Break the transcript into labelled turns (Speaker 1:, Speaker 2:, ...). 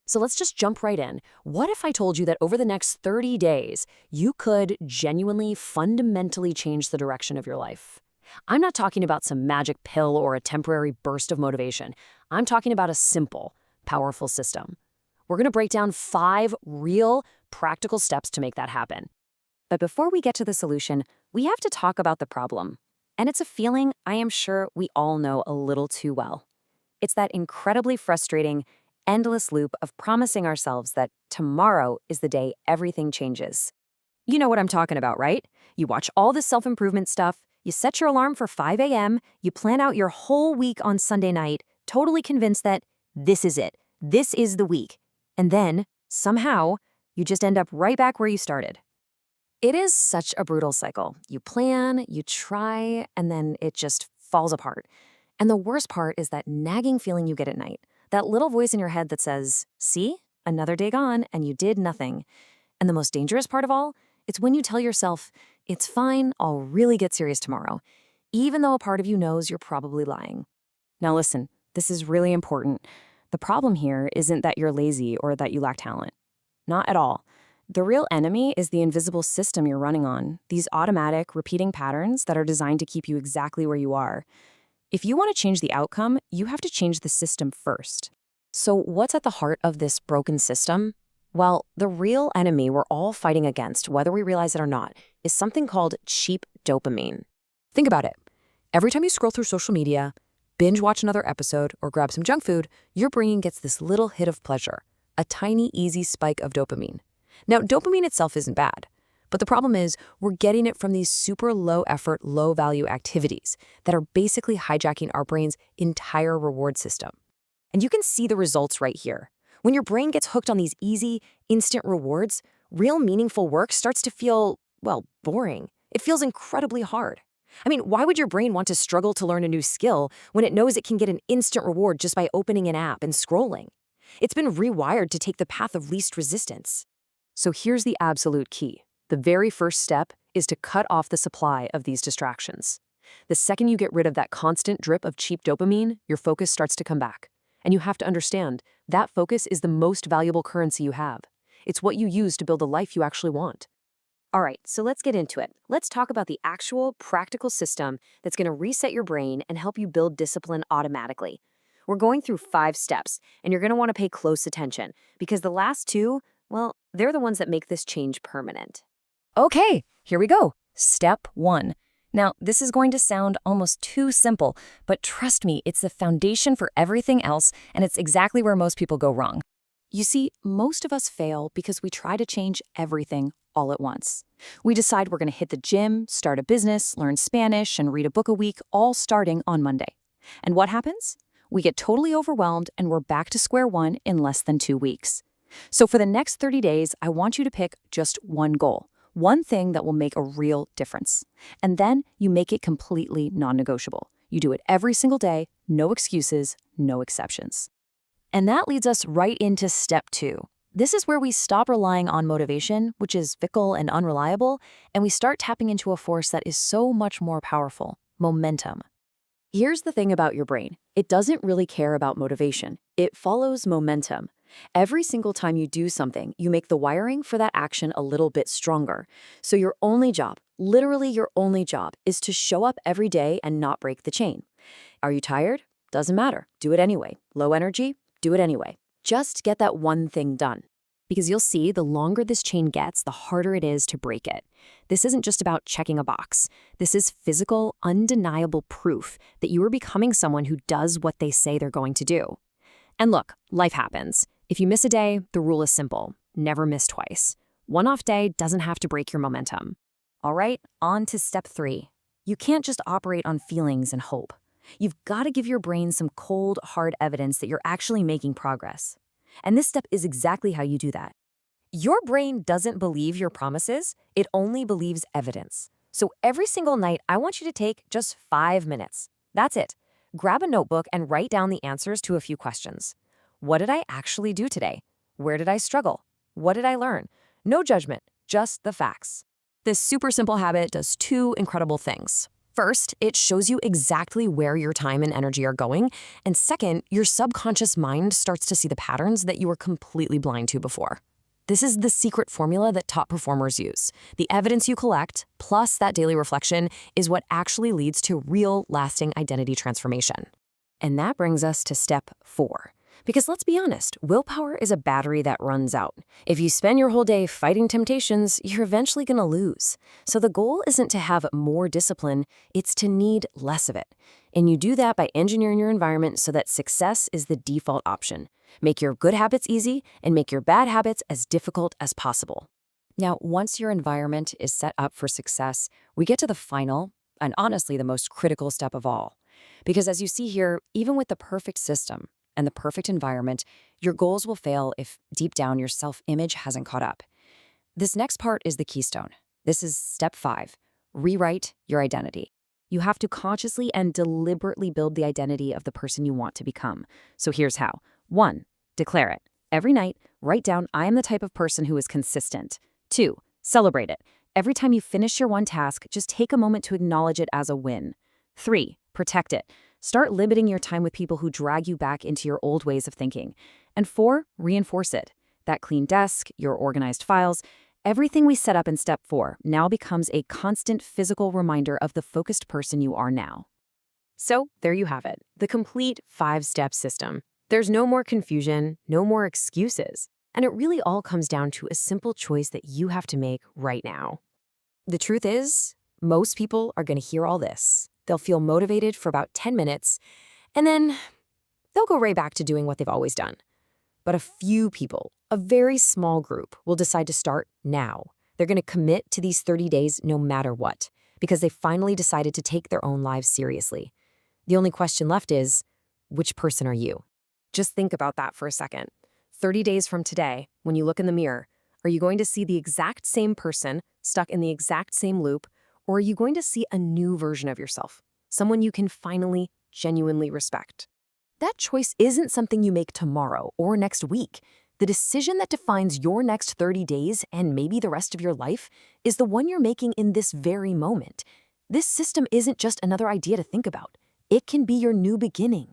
Speaker 1: So let's just jump right in. What if I told you that over the next 30 days, you could genuinely, fundamentally change the direction of your life? I'm not talking about some magic pill or a temporary burst of motivation. I'm talking about a simple, powerful system. We're going to break down 5 real, practical steps to make that happen. But before we get to the solution, we have to talk about the problem. And it's a feeling I am sure we all know a little too well. It's that incredibly frustrating, endless loop of promising ourselves that tomorrow is the day everything changes. You know what I'm talking about, right? You watch all this self-improvement stuff, you set your alarm for 5 a.m., you plan out your whole week on Sunday night, totally convinced that this is it. This is the week. And then, somehow, you just end up right back where you started. It is such a brutal cycle. You plan, you try, and then it just falls apart. And the worst part is that nagging feeling you get at night. That little voice in your head that says, see, another day gone, and you did nothing. And the most dangerous part of all, it's when you tell yourself, it's fine, I'll really get serious tomorrow, even though a part of you knows you're probably lying. Now listen, this is really important. The problem here isn't that you're lazy or that you lack talent. Not at all. The real enemy is the invisible system you're running on, these automatic, repeating patterns that are designed to keep you exactly where you are. If you want to change the outcome, you have to change the system first. So what's at the heart of this broken system? Well, the real enemy we're all fighting against, whether we realize it or not, is something called cheap dopamine. Think about it. Every time you scroll through social media, binge watch another episode, or grab some junk food, your brain gets this little hit of pleasure, a tiny, easy spike of dopamine. Now, dopamine itself isn't bad. But the problem is, we're getting it from these super low-effort, low-value activities that are basically hijacking our brain's entire reward system. And you can see the results right here. When your brain gets hooked on these easy, instant rewards, real meaningful work starts to feel, well, boring. It feels incredibly hard. I mean, why would your brain want to struggle to learn a new skill when it knows it can get an instant reward just by opening an app and scrolling? It's been rewired to take the path of least resistance. So here's the absolute key. The very first step is to cut off the supply of these distractions. The second you get rid of that constant drip of cheap dopamine, your focus starts to come back. And you have to understand, that focus is the most valuable currency you have. It's what you use to build the life you actually want. All right, so let's get into it. Let's talk about the actual practical system that's going to reset your brain and help you build discipline automatically. We're going through 5 steps, and you're going to want to pay close attention because the last 2, well, they're the ones that make this change permanent. Okay, here we go. Step 1. Now, this is going to sound almost too simple, but trust me, it's the foundation for everything else, and it's exactly where most people go wrong. You see, most of us fail because we try to change everything all at once. We decide we're going to hit the gym, start a business, learn Spanish, and read a book a week, all starting on Monday. And what happens? We get totally overwhelmed, and we're back to square one in less than 2 weeks. So for the next 30 days, I want you to pick just one goal. One thing that will make a real difference. And then you make it completely non-negotiable. You do it every single day, no excuses, no exceptions. And that leads us right into step 2. This is where we stop relying on motivation, which is fickle and unreliable, and we start tapping into a force that is so much more powerful, momentum. Here's the thing about your brain. It doesn't really care about motivation. It follows momentum. Every single time you do something, you make the wiring for that action a little bit stronger. So your only job, literally your only job, is to show up every day and not break the chain. Are you tired? Doesn't matter. Do it anyway. Low energy? Do it anyway. Just get that one thing done. Because you'll see, the longer this chain gets, the harder it is to break it. This isn't just about checking a box. This is physical, undeniable proof that you are becoming someone who does what they say they're going to do. And look, life happens. If you miss a day, the rule is simple. Never miss twice. One off day doesn't have to break your momentum. All right, on to step 3. You can't just operate on feelings and hope. You've got to give your brain some cold, hard evidence that you're actually making progress. And this step is exactly how you do that. Your brain doesn't believe your promises, it only believes evidence. So every single night, I want you to take just 5 minutes. That's it. Grab a notebook and write down the answers to a few questions. What did I actually do today? Where did I struggle? What did I learn? No judgment, just the facts. This super simple habit does 2 incredible things. First, it shows you exactly where your time and energy are going. And second, your subconscious mind starts to see the patterns that you were completely blind to before. This is the secret formula that top performers use. The evidence you collect, plus that daily reflection, is what actually leads to real, lasting identity transformation. And that brings us to step 4. Because let's be honest, willpower is a battery that runs out. If you spend your whole day fighting temptations, you're eventually going to lose. So the goal isn't to have more discipline, it's to need less of it. And you do that by engineering your environment so that success is the default option. Make your good habits easy and make your bad habits as difficult as possible. Now, once your environment is set up for success, we get to the final, and honestly the most critical step of all. Because as you see here, even with the perfect system and the perfect environment, your goals will fail if deep down your self-image hasn't caught up. This next part is the keystone. This is step 5, rewrite your identity. You have to consciously and deliberately build the identity of the person you want to become. So here's how. 1, declare it. Every night, write down, I am the type of person who is consistent. 2, celebrate it. Every time you finish your one task, just take a moment to acknowledge it as a win. 3, protect it. Start limiting your time with people who drag you back into your old ways of thinking. And 4, reinforce it. That clean desk, your organized files, everything we set up in step 4 now becomes a constant physical reminder of the focused person you are now. So there you have it, the complete 5-step system. There's no more confusion, no more excuses. And it really all comes down to a simple choice that you have to make right now. The truth is, most people are going to hear all this. They'll feel motivated for about 10 minutes, and then they'll go right back to doing what they've always done. But a few people, a very small group, will decide to start now. They're going to commit to these 30 days no matter what, because they finally decided to take their own lives seriously. The only question left is, which person are you? Just think about that for a second. 30 days from today, when you look in the mirror, are you going to see the exact same person stuck in the exact same loop, or are you going to see a new version of yourself, someone you can finally, genuinely respect? That choice isn't something you make tomorrow or next week. The decision that defines your next 30 days and maybe the rest of your life is the one you're making in this very moment. This system isn't just another idea to think about. It can be your new beginning.